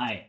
Hi,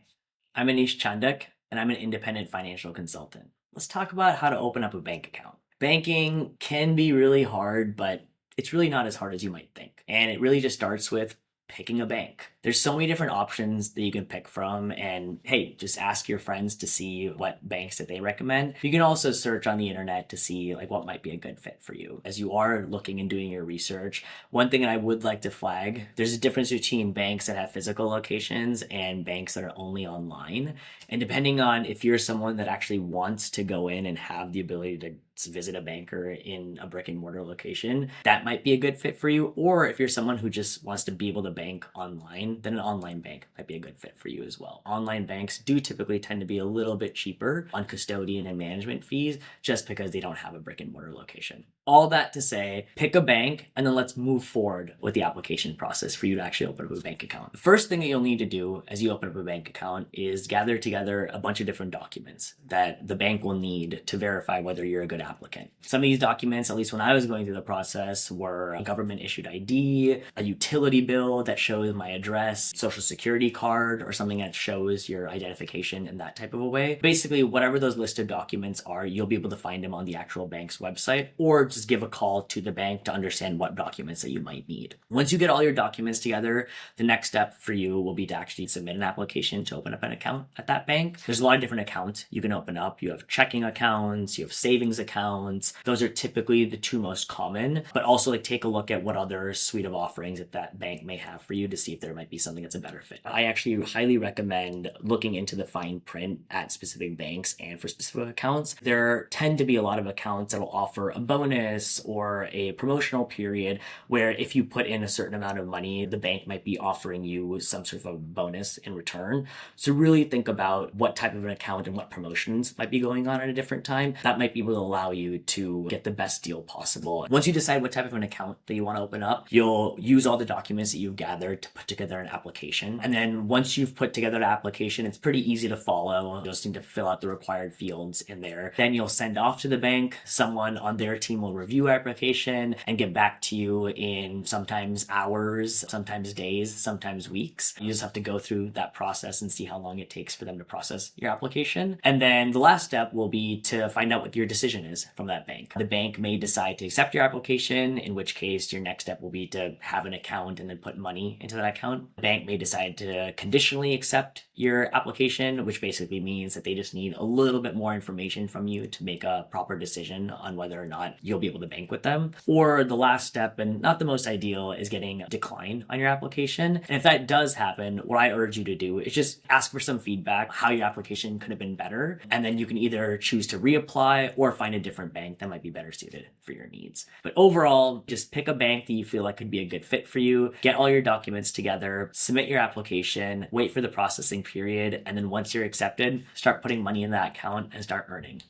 I'm Anish Chandak, and I'm an independent financial consultant. Let's talk about how to open up a bank account. Banking can be really hard, but it's really not as hard as you might think. And it really just starts with picking a bank. There's so many different options that you can pick from, and hey, just ask your friends to see what banks that they recommend. You can also search on the internet to see like what might be a good fit for you. As you are looking and doing your research, one thing I would like to flag, there's a difference between banks that have physical locations and banks that are only online. And depending on if you're someone that actually wants to go in and have the ability to visit a banker in a brick and mortar location, that might be a good fit for you. Or if you're someone who just wants to be able to bank online, then an online bank might be a good fit for you as well. Online banks do typically tend to be a little bit cheaper on custodian and management fees just because they don't have a brick and mortar location. All that to say, pick a bank and then let's move forward with the application process for you to actually open up a bank account. The first thing that you'll need to do as you open up a bank account is gather together a bunch of different documents that the bank will need to verify whether you're a good applicant. Some of these documents, at least when I was going through the process, were a government issued ID, a utility bill that shows my address, social security card, or something that shows your identification in that type of a way. Basically, whatever those listed documents are, you'll be able to find them on the actual bank's website, or just give a call to the bank to understand what documents that you might need. Once you get all your documents together, the next step for you will be to actually submit an application to open up an account at that bank. There's a lot of different accounts you can open up. You have checking accounts, you have savings accounts. Those are typically the two most common, but also like take a look at what other suite of offerings that bank may have for you to see if there might be something that's a better fit. I actually highly recommend looking into the fine print at specific banks and for specific accounts. There tend to be a lot of accounts that will offer a bonus or a promotional period where if you put in a certain amount of money, the bank might be offering you some sort of a bonus in return. So really think about what type of an account and what promotions might be going on at a different time. That might be able to allow you to get the best deal possible. Once you decide what type of an account that you want to open up, you'll use all the documents that you've gathered to put together an application. And then once you've put together an application, it's pretty easy to follow. You'll just need to fill out the required fields in there. Then you'll send off to the bank. Someone on their team will review your application and get back to you in sometimes hours, sometimes days, sometimes weeks. You just have to go through that process and see how long it takes for them to process your application. And then the last step will be to find out what your decision is from that bank. The bank may decide to accept your application, in which case your next step will be to have an account and then put money into that account. The bank may decide to conditionally accept your application, which basically means that they just need a little bit more information from you to make a proper decision on whether or not you'll be able to bank with them. Or the last step, and not the most ideal, is getting a decline on your application. And if that does happen, what I urge you to do is just ask for some feedback, how your application could have been better. And then you can either choose to reapply or find a different bank that might be better suited for your needs. But overall, just pick a bank that you feel like could be a good fit for you, get all your documents together, submit your application, wait for the processing period, and then once you're accepted, start putting money in that account and start earning.